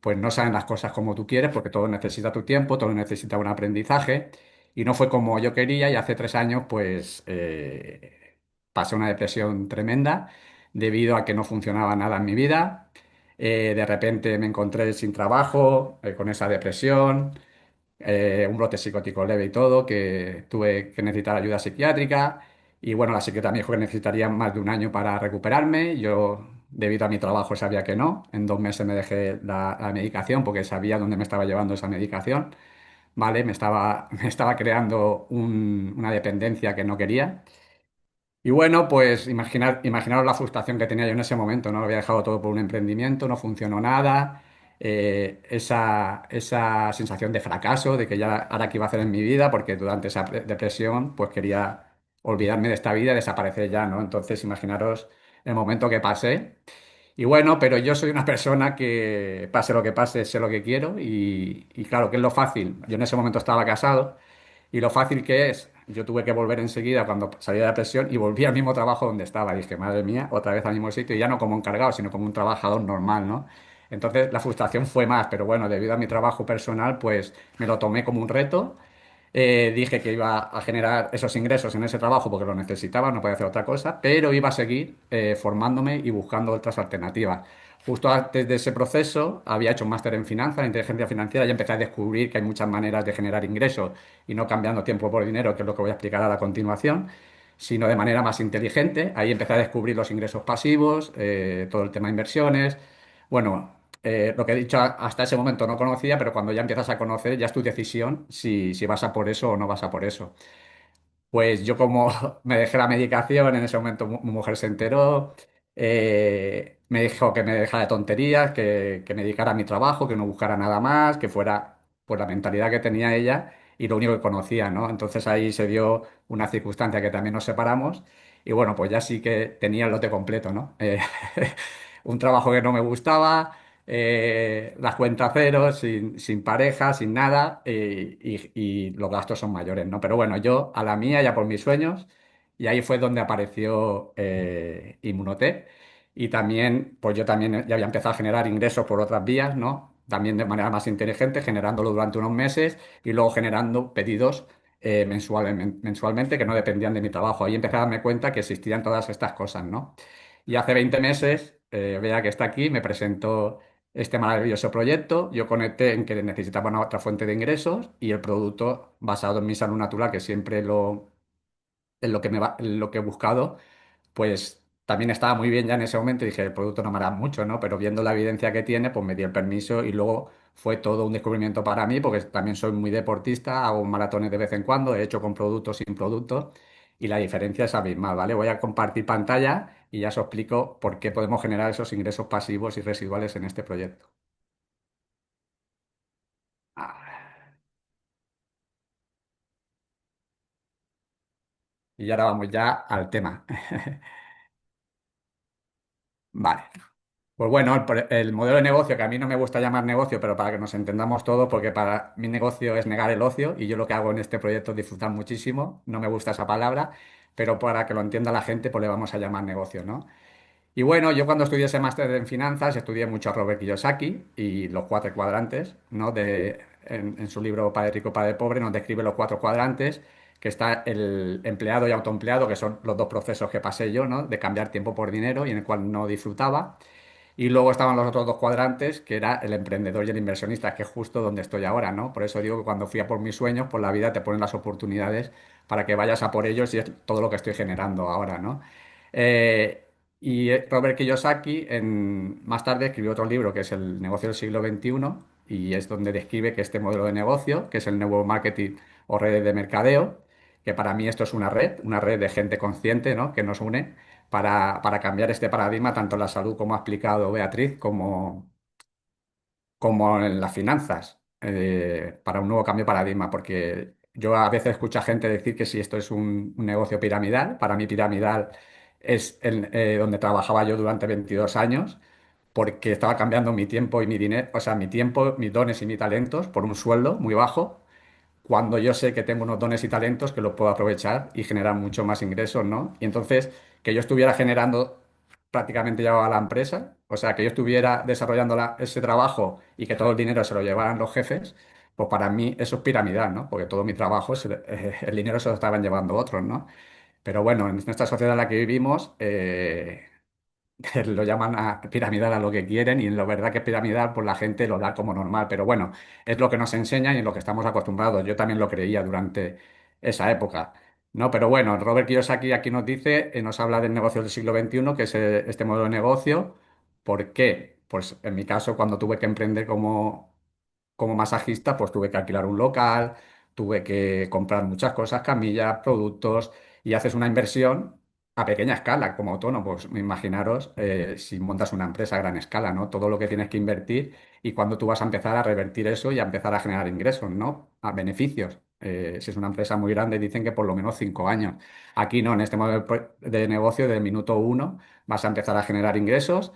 pues no salen las cosas como tú quieres, porque todo necesita tu tiempo, todo necesita un aprendizaje, y no fue como yo quería, y hace 3 años, pues pasé una depresión tremenda debido a que no funcionaba nada en mi vida. De repente me encontré sin trabajo, con esa depresión, un brote psicótico leve y todo, que tuve que necesitar ayuda psiquiátrica. Y bueno, la psiquiatra me dijo que necesitaría más de un año para recuperarme. Yo, debido a mi trabajo, sabía que no. En 2 meses me dejé la medicación porque sabía dónde me estaba llevando esa medicación. ¿Vale? Me estaba creando una dependencia que no quería. Y bueno, pues imaginaros la frustración que tenía yo en ese momento, ¿no? Lo había dejado todo por un emprendimiento, no funcionó nada, esa sensación de fracaso, de que ya ahora qué iba a hacer en mi vida, porque durante esa depresión pues quería olvidarme de esta vida y desaparecer ya, ¿no? Entonces imaginaros el momento que pasé. Y bueno, pero yo soy una persona que pase lo que pase, sé lo que quiero y claro, ¿qué es lo fácil? Yo en ese momento estaba casado. Y lo fácil que es, yo tuve que volver enseguida cuando salí de la presión y volví al mismo trabajo donde estaba. Dije, madre mía, otra vez al mismo sitio, y ya no como encargado, sino como un trabajador normal, ¿no? Entonces la frustración fue más, pero bueno, debido a mi trabajo personal, pues me lo tomé como un reto. Dije que iba a generar esos ingresos en ese trabajo porque lo necesitaba, no podía hacer otra cosa, pero iba a seguir formándome y buscando otras alternativas. Justo antes de ese proceso había hecho un máster en finanzas, en inteligencia financiera, y empecé a descubrir que hay muchas maneras de generar ingresos y no cambiando tiempo por dinero, que es lo que voy a explicar a la continuación, sino de manera más inteligente. Ahí empecé a descubrir los ingresos pasivos, todo el tema de inversiones. Bueno, lo que he dicho hasta ese momento no conocía, pero cuando ya empiezas a conocer ya es tu decisión si vas a por eso o no vas a por eso. Pues yo como me dejé la medicación, en ese momento mi mujer se enteró, me dijo que me dejara de tonterías, que me dedicara a mi trabajo, que no buscara nada más, que fuera pues la mentalidad que tenía ella y lo único que conocía, ¿no? Entonces ahí se dio una circunstancia que también nos separamos y bueno, pues ya sí que tenía el lote completo, ¿no? Un trabajo que no me gustaba, las cuentas cero, sin pareja, sin nada, y los gastos son mayores, ¿no? Pero bueno, yo a la mía, ya por mis sueños, y ahí fue donde apareció Inmunotech. Y también, pues yo también ya había empezado a generar ingresos por otras vías, ¿no? También de manera más inteligente, generándolo durante unos meses y luego generando pedidos mensualmente que no dependían de mi trabajo. Ahí empecé a darme cuenta que existían todas estas cosas, ¿no? Y hace 20 meses, vea que está aquí, me presentó este maravilloso proyecto. Yo conecté en que necesitaba una otra fuente de ingresos y el producto basado en mi salud natural, que siempre es lo que lo que he buscado, pues también estaba muy bien ya en ese momento y dije, el producto no me hará mucho, ¿no? Pero viendo la evidencia que tiene, pues me di el permiso y luego fue todo un descubrimiento para mí, porque también soy muy deportista, hago maratones de vez en cuando, he hecho con productos, sin productos, y la diferencia es abismal, ¿vale? Voy a compartir pantalla y ya os explico por qué podemos generar esos ingresos pasivos y residuales en este proyecto. Ah, y ahora vamos ya al tema. Vale. Pues bueno, el modelo de negocio, que a mí no me gusta llamar negocio, pero para que nos entendamos todos, porque para mi negocio es negar el ocio y yo lo que hago en este proyecto es disfrutar muchísimo, no me gusta esa palabra, pero para que lo entienda la gente, pues le vamos a llamar negocio, ¿no? Y bueno, yo cuando estudié ese máster en finanzas estudié mucho a Robert Kiyosaki y los cuatro cuadrantes, ¿no? En su libro Padre Rico, Padre Pobre nos describe los cuatro cuadrantes, que está el empleado y autoempleado, que son los dos procesos que pasé yo, ¿no? De cambiar tiempo por dinero y en el cual no disfrutaba. Y luego estaban los otros dos cuadrantes, que era el emprendedor y el inversionista, que es justo donde estoy ahora, ¿no? Por eso digo que cuando fui a por mis sueños, por la vida te ponen las oportunidades para que vayas a por ellos y es todo lo que estoy generando ahora, ¿no? Robert Kiyosaki más tarde escribió otro libro que es El negocio del siglo XXI y es donde describe que este modelo de negocio, que es el nuevo marketing o redes de mercadeo, que para mí esto es una red de gente consciente, ¿no? Que nos une para cambiar este paradigma, tanto en la salud como ha explicado Beatriz, como en las finanzas, para un nuevo cambio de paradigma, porque yo a veces escucho a gente decir que si esto es un negocio piramidal, para mí piramidal es donde trabajaba yo durante 22 años, porque estaba cambiando mi tiempo y mi dinero, o sea, mi tiempo, mis dones y mis talentos por un sueldo muy bajo cuando yo sé que tengo unos dones y talentos que los puedo aprovechar y generar mucho más ingresos, ¿no? Y entonces, que yo estuviera generando prácticamente ya a la empresa, o sea, que yo estuviera desarrollando ese trabajo y que todo el dinero se lo llevaran los jefes, pues para mí eso es piramidal, ¿no? Porque todo mi trabajo, el dinero se lo estaban llevando otros, ¿no? Pero bueno, en esta sociedad en la que vivimos, lo llaman piramidal a lo que quieren y en lo verdad que es piramidal, pues la gente lo da como normal. Pero bueno, es lo que nos enseñan y en lo que estamos acostumbrados. Yo también lo creía durante esa época, ¿no? Pero bueno, Robert Kiyosaki aquí nos dice, nos habla del negocio del siglo XXI, que es este modelo de negocio. ¿Por qué? Pues en mi caso, cuando tuve que emprender como masajista, pues tuve que alquilar un local, tuve que comprar muchas cosas, camillas, productos, y haces una inversión a pequeña escala, como autónomo. Pues imaginaros si montas una empresa a gran escala, ¿no? Todo lo que tienes que invertir y cuando tú vas a empezar a revertir eso y a empezar a generar ingresos, ¿no? A beneficios. Si es una empresa muy grande, dicen que por lo menos 5 años. Aquí no, en este modelo de negocio, del minuto uno, vas a empezar a generar ingresos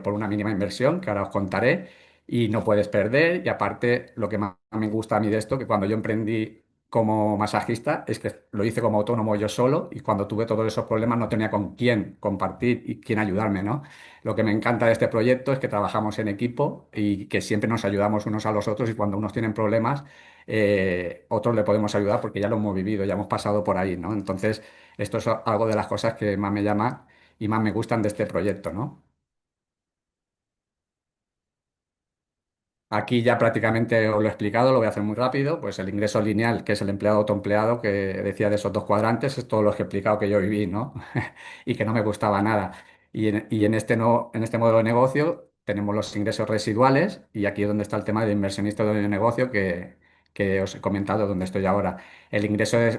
por una mínima inversión, que ahora os contaré y no puedes perder. Y aparte, lo que más me gusta a mí de esto, que cuando yo emprendí como masajista, es que lo hice como autónomo yo solo y cuando tuve todos esos problemas no tenía con quién compartir y quién ayudarme, ¿no? Lo que me encanta de este proyecto es que trabajamos en equipo y que siempre nos ayudamos unos a los otros y cuando unos tienen problemas, otros le podemos ayudar porque ya lo hemos vivido, ya hemos pasado por ahí, ¿no? Entonces, esto es algo de las cosas que más me llama y más me gustan de este proyecto, ¿no? Aquí ya prácticamente os lo he explicado, lo voy a hacer muy rápido. Pues el ingreso lineal, que es el empleado autoempleado, que decía de esos dos cuadrantes, es todo lo que he explicado que yo viví, ¿no? Y que no me gustaba nada. Y en este, no, en este modelo de negocio tenemos los ingresos residuales y aquí es donde está el tema de inversionista de negocio que os he comentado, donde estoy ahora. El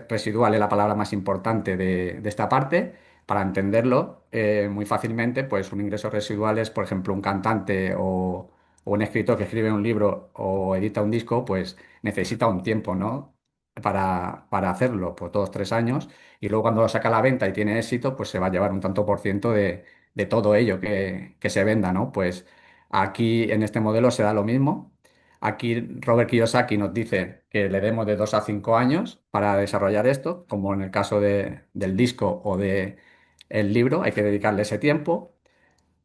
residual es la palabra más importante de esta parte. Para entenderlo muy fácilmente, pues un ingreso residual es, por ejemplo, un cantante o un escritor que escribe un libro o edita un disco, pues necesita un tiempo, ¿no? Para hacerlo, pues 2, 3 años, y luego cuando lo saca a la venta y tiene éxito, pues se va a llevar un tanto por ciento de todo ello que se venda, ¿no? Pues aquí en este modelo se da lo mismo. Aquí Robert Kiyosaki nos dice que le demos de 2 a 5 años para desarrollar esto, como en el caso del disco o de el libro, hay que dedicarle ese tiempo.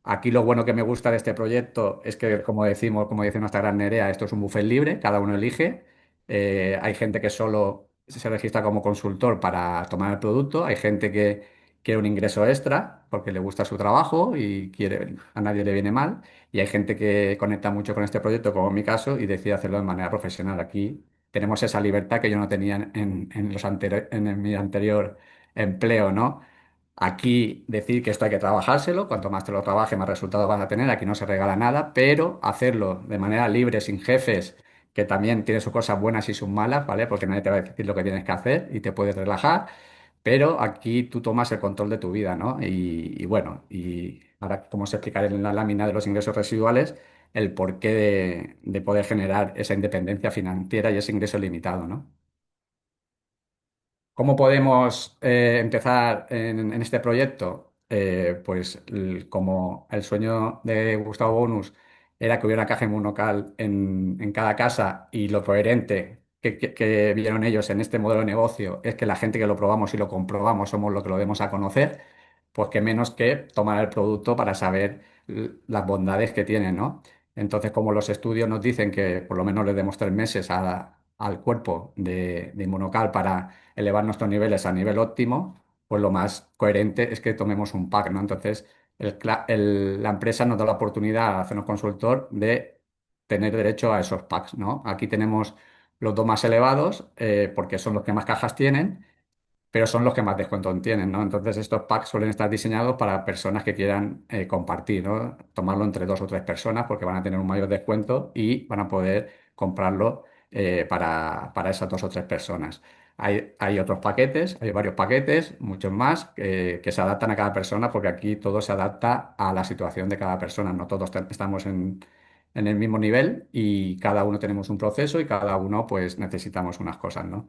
Aquí lo bueno que me gusta de este proyecto es que, como decimos, como dice nuestra gran Nerea, esto es un buffet libre, cada uno elige. Hay gente que solo se registra como consultor para tomar el producto, hay gente que quiere un ingreso extra porque le gusta su trabajo y quiere, a nadie le viene mal, y hay gente que conecta mucho con este proyecto, como en mi caso, y decide hacerlo de manera profesional. Aquí tenemos esa libertad que yo no tenía en mi anterior empleo, ¿no? Aquí decir que esto hay que trabajárselo, cuanto más te lo trabaje, más resultados vas a tener, aquí no se regala nada, pero hacerlo de manera libre, sin jefes, que también tiene sus cosas buenas y sus malas, ¿vale? Porque nadie te va a decir lo que tienes que hacer y te puedes relajar, pero aquí tú tomas el control de tu vida, ¿no? Y bueno, y ahora como os explicaré en la lámina de los ingresos residuales, el porqué de poder generar esa independencia financiera y ese ingreso limitado, ¿no? ¿Cómo podemos empezar en este proyecto? Pues como el sueño de Gustavo Bonus era que hubiera una caja monocal en cada casa y lo coherente que vieron ellos en este modelo de negocio es que la gente que lo probamos y lo comprobamos somos los que lo demos a conocer, pues que menos que tomar el producto para saber las bondades que tiene, ¿no? Entonces, como los estudios nos dicen que por lo menos le demos 3 meses al cuerpo de Inmunocal para elevar nuestros niveles a nivel óptimo, pues lo más coherente es que tomemos un pack, ¿no? Entonces, la empresa nos da la oportunidad a hacernos consultor de tener derecho a esos packs, ¿no? Aquí tenemos los dos más elevados, porque son los que más cajas tienen, pero son los que más descuento tienen, ¿no? Entonces estos packs suelen estar diseñados para personas que quieran compartir, ¿no? Tomarlo entre 2 o 3 personas porque van a tener un mayor descuento y van a poder comprarlo para esas 2 o 3 personas. Hay otros paquetes, hay varios paquetes, muchos más, que se adaptan a cada persona porque aquí todo se adapta a la situación de cada persona, no todos estamos en el mismo nivel y cada uno tenemos un proceso y cada uno pues necesitamos unas cosas, ¿no?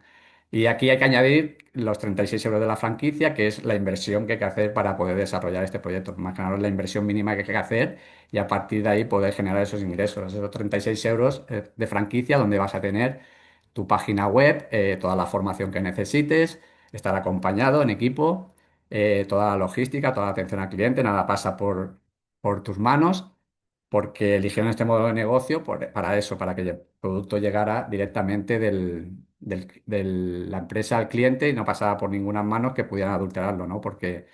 Y aquí hay que añadir los 36 euros de la franquicia, que es la inversión que hay que hacer para poder desarrollar este proyecto. Imaginaros la inversión mínima que hay que hacer y a partir de ahí poder generar esos ingresos. Esos 36 euros de franquicia donde vas a tener tu página web, toda la formación que necesites, estar acompañado en equipo, toda la logística, toda la atención al cliente, nada pasa por tus manos porque eligieron este modelo de negocio para eso, para que el producto llegara directamente de la empresa al cliente y no pasara por ninguna manos que pudieran adulterarlo, ¿no? Porque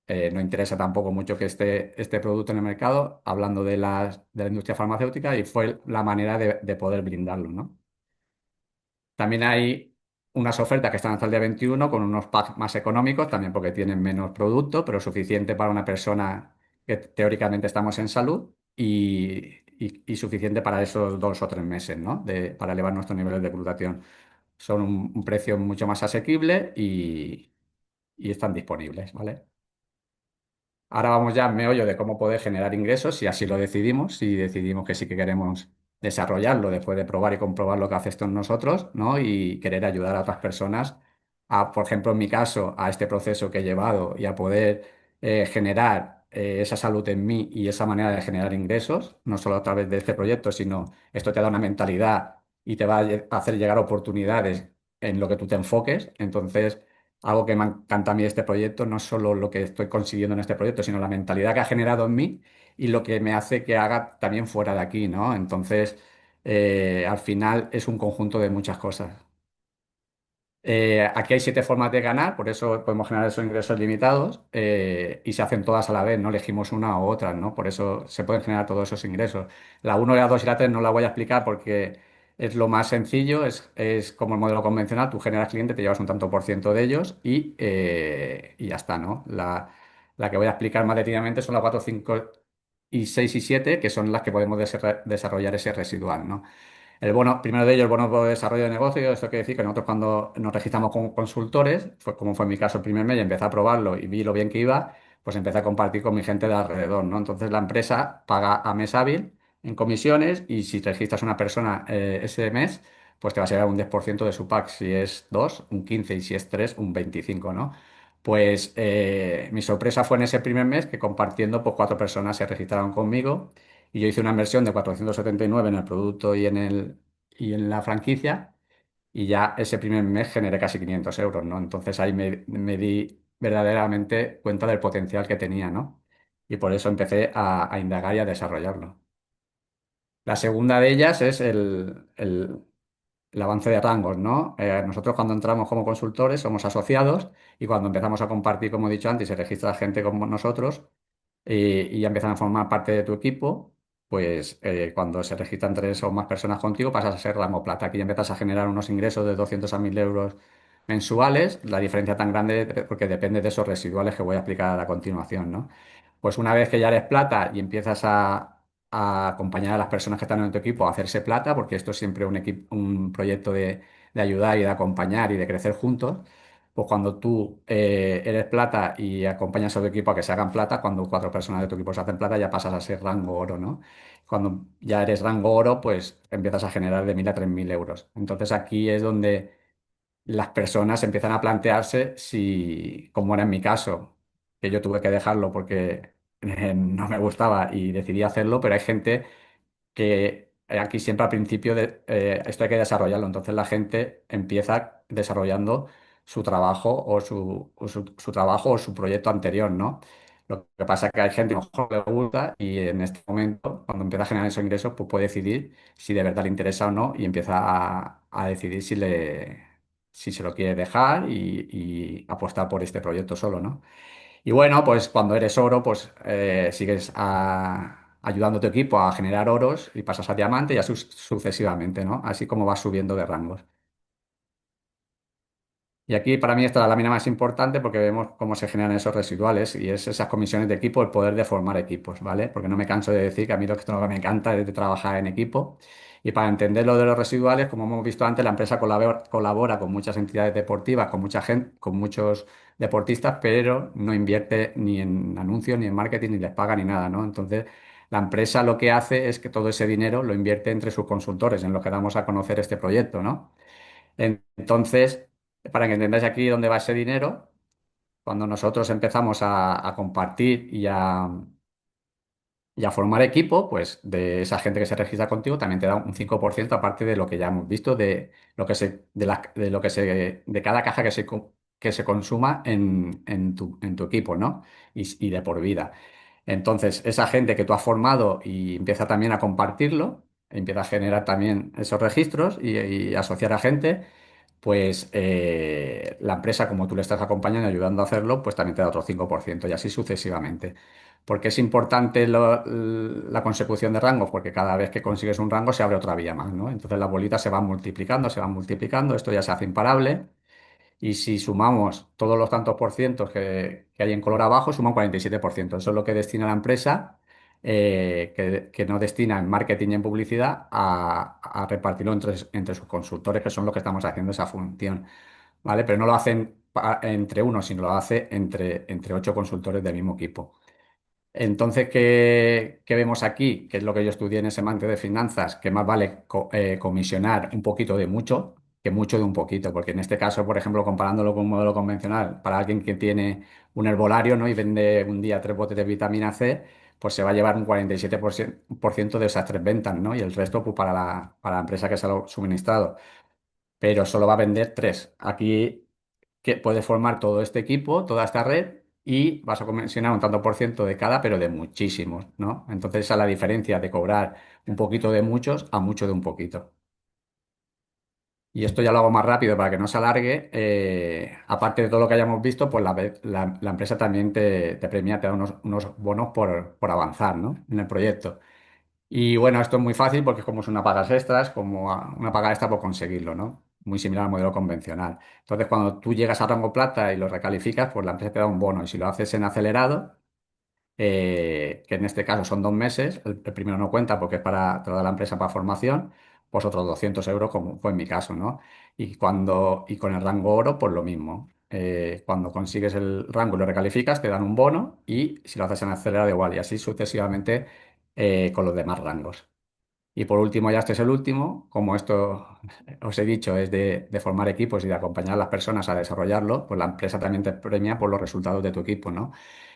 no interesa tampoco mucho que esté este producto en el mercado, hablando de la industria farmacéutica, y fue la manera de poder brindarlo, ¿no? También hay unas ofertas que están hasta el día 21 con unos packs más económicos, también porque tienen menos producto, pero suficiente para una persona que teóricamente estamos en salud y suficiente para esos 2 o 3 meses, ¿no? Para elevar nuestros niveles de glutatión. Son un precio mucho más asequible y están disponibles, ¿vale? Ahora vamos ya al meollo de cómo poder generar ingresos, si así lo decidimos, si decidimos que sí que queremos desarrollarlo después de probar y comprobar lo que hace esto en nosotros, ¿no? Y querer ayudar a otras personas a, por ejemplo, en mi caso, a este proceso que he llevado y a poder generar esa salud en mí y esa manera de generar ingresos, no solo a través de este proyecto, sino esto te da una mentalidad y te va a hacer llegar oportunidades en lo que tú te enfoques. Entonces, algo que me encanta a mí de este proyecto, no solo lo que estoy consiguiendo en este proyecto, sino la mentalidad que ha generado en mí y lo que me hace que haga también fuera de aquí, ¿no? Entonces, al final es un conjunto de muchas cosas. Aquí hay 7 formas de ganar, por eso podemos generar esos ingresos limitados y se hacen todas a la vez, no elegimos una u otra, ¿no? Por eso se pueden generar todos esos ingresos. La uno, la 2 y la 3 no la voy a explicar porque es lo más sencillo, es como el modelo convencional, tú generas cliente, te llevas un tanto por ciento de ellos y ya está, ¿no? La que voy a explicar más detenidamente son las 4, 5 y 6 y 7, que son las que podemos desarrollar ese residual, ¿no? El bono, primero de ellos, el bono por desarrollo de negocio, esto quiere decir que nosotros cuando nos registramos como consultores, fue como fue mi caso el primer mes, y empecé a probarlo y vi lo bien que iba, pues empecé a compartir con mi gente de alrededor, ¿no? Entonces la empresa paga a mes hábil en comisiones y si te registras una persona ese mes, pues te va a llegar un 10% de su pack. Si es 2 un 15 y si es 3 un 25, ¿no? Pues mi sorpresa fue en ese primer mes que compartiendo, pues 4 personas se registraron conmigo y yo hice una inversión de 479 en el producto y en la franquicia y ya ese primer mes generé casi 500 euros, ¿no? Entonces ahí me di verdaderamente cuenta del potencial que tenía, ¿no? Y por eso empecé a indagar y a desarrollarlo. La segunda de ellas es el avance de rangos, ¿no? Nosotros cuando entramos como consultores somos asociados y cuando empezamos a compartir, como he dicho antes, se registra gente como nosotros y ya empiezan a formar parte de tu equipo, pues cuando se registran 3 o más personas contigo pasas a ser rango plata. Aquí ya empiezas a generar unos ingresos de 200 a 1000 euros mensuales, la diferencia tan grande porque depende de esos residuales que voy a explicar a continuación, ¿no? Pues una vez que ya eres plata y empiezas a acompañar a las personas que están en tu equipo a hacerse plata, porque esto es siempre un proyecto de ayudar y de acompañar y de crecer juntos, pues cuando tú eres plata y acompañas a tu equipo a que se hagan plata, cuando 4 personas de tu equipo se hacen plata ya pasas a ser rango oro, ¿no? Cuando ya eres rango oro, pues empiezas a generar de 1000 a 3000 euros. Entonces aquí es donde las personas empiezan a plantearse si, como era en mi caso, que yo tuve que dejarlo porque no me gustaba y decidí hacerlo, pero hay gente que aquí siempre al principio esto hay que desarrollarlo. Entonces la gente empieza desarrollando su trabajo o su trabajo o su proyecto anterior, ¿no? Lo que pasa es que hay gente que a lo mejor le gusta y en este momento, cuando empieza a generar esos ingresos, pues puede decidir si de verdad le interesa o no y empieza a decidir si se lo quiere dejar y apostar por este proyecto solo, ¿no? Y bueno, pues cuando eres oro, pues sigues ayudando a tu equipo a generar oros y pasas a diamante y así sucesivamente, ¿no? Así como vas subiendo de rangos. Y aquí para mí esta es la lámina más importante porque vemos cómo se generan esos residuales y es esas comisiones de equipo, el poder de formar equipos, ¿vale? Porque no me canso de decir que a mí lo que me encanta es de trabajar en equipo. Y para entender lo de los residuales, como hemos visto antes, la empresa colabora con muchas entidades deportivas, con mucha gente, con muchos deportistas, pero no invierte ni en anuncios, ni en marketing, ni les paga ni nada, ¿no? Entonces, la empresa lo que hace es que todo ese dinero lo invierte entre sus consultores, en lo que damos a conocer este proyecto, ¿no? Entonces, para que entendáis aquí dónde va ese dinero, cuando nosotros empezamos a compartir y a formar equipo, pues de esa gente que se registra contigo también te da un 5% aparte de lo que ya hemos visto, de lo que de lo que de cada caja que se consuma en tu equipo, ¿no? Y de por vida. Entonces, esa gente que tú has formado y empieza también a compartirlo, empieza a generar también esos registros y asociar a gente pues la empresa, como tú le estás acompañando y ayudando a hacerlo, pues también te da otro 5% y así sucesivamente. ¿Por qué es importante la consecución de rangos? Porque cada vez que consigues un rango se abre otra vía más, ¿no? Entonces las bolitas se van multiplicando, esto ya se hace imparable. Y si sumamos todos los tantos por cientos que hay en color abajo, suman 47%. Eso es lo que destina la empresa, que no destina en marketing y en publicidad a repartirlo entre sus consultores, que son los que estamos haciendo esa función. ¿Vale? Pero no lo hacen entre uno, sino lo hace entre 8 consultores del mismo equipo. Entonces, ¿qué vemos aquí? Que es lo que yo estudié en ese máster de finanzas, que más vale comisionar un poquito de mucho que mucho de un poquito, porque en este caso, por ejemplo, comparándolo con un modelo convencional, para alguien que tiene un herbolario, ¿no? y vende un día 3 botes de vitamina C, pues se va a llevar un 47% de esas 3 ventas, ¿no? Y el resto, pues, para la empresa que se lo ha suministrado. Pero solo va a vender 3. Aquí que puedes formar todo este equipo, toda esta red, y vas a comisionar un tanto por ciento de cada, pero de muchísimos, ¿no? Entonces esa es la diferencia de cobrar un poquito de muchos a mucho de un poquito. Y esto ya lo hago más rápido para que no se alargue. Aparte de todo lo que hayamos visto, pues la empresa también te premia, te da unos bonos por avanzar, ¿no? en el proyecto. Y bueno, esto es muy fácil porque es como es una pagas extras, como una paga extra por conseguirlo, ¿no? Muy similar al modelo convencional. Entonces, cuando tú llegas a rango plata y lo recalificas, pues la empresa te da un bono. Y si lo haces en acelerado, que en este caso son 2 meses. El primero no cuenta porque es para toda la empresa para formación, pues otros 200 euros, como fue en mi caso, ¿no? Y con el rango oro, pues lo mismo. Cuando consigues el rango y lo recalificas, te dan un bono y si lo haces en acelerado igual y así sucesivamente con los demás rangos. Y por último, ya este es el último, como esto os he dicho es de formar equipos y de acompañar a las personas a desarrollarlo, pues la empresa también te premia por los resultados de tu equipo, ¿no?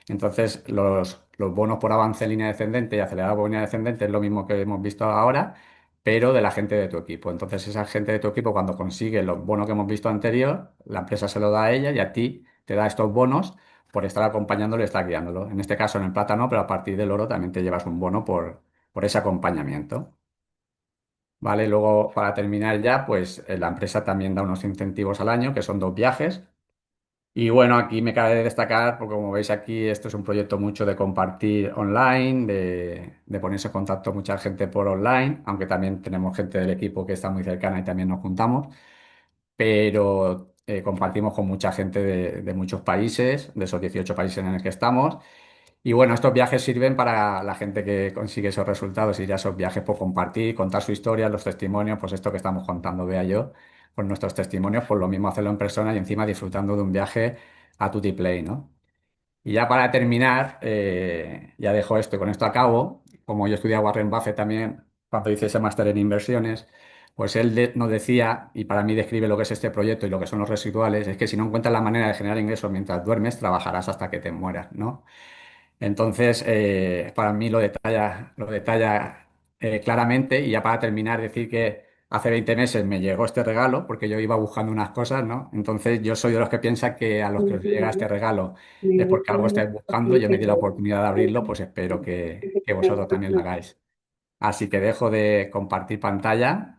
Entonces, los bonos por avance en línea descendente y acelerado por línea descendente es lo mismo que hemos visto ahora, pero de la gente de tu equipo. Entonces, esa gente de tu equipo, cuando consigue los bonos que hemos visto anterior, la empresa se lo da a ella y a ti te da estos bonos por estar acompañándolo y estar guiándolo. En este caso, en el plata no, pero a partir del oro también te llevas un bono por ese acompañamiento. Vale, luego para terminar ya, pues la empresa también da unos incentivos al año, que son 2 viajes. Y bueno, aquí me cabe destacar, porque como veis aquí, esto es un proyecto mucho de compartir online, de ponerse en contacto mucha gente por online, aunque también tenemos gente del equipo que está muy cercana y también nos juntamos, pero compartimos con mucha gente de muchos países, de esos 18 países en los que estamos. Y bueno, estos viajes sirven para la gente que consigue esos resultados y ya esos viajes por compartir, contar su historia, los testimonios, pues esto que estamos contando, vea yo, con nuestros testimonios, pues lo mismo hacerlo en persona y encima disfrutando de un viaje a tutti play, ¿no? Y ya para terminar, ya dejo esto y con esto acabo. Como yo estudié a Warren Buffett también, cuando hice ese máster en inversiones, pues él nos decía, y para mí describe lo que es este proyecto y lo que son los residuales, es que si no encuentras la manera de generar ingresos mientras duermes, trabajarás hasta que te mueras, ¿no? Entonces, para mí lo detalla claramente y ya para terminar, decir que hace 20 meses me llegó este regalo porque yo iba buscando unas cosas, ¿no? Entonces, yo soy de los que piensa que a los que os llega este regalo es porque algo estáis buscando, yo me di la oportunidad de abrirlo, pues espero que vosotros también lo hagáis. Así que dejo de compartir pantalla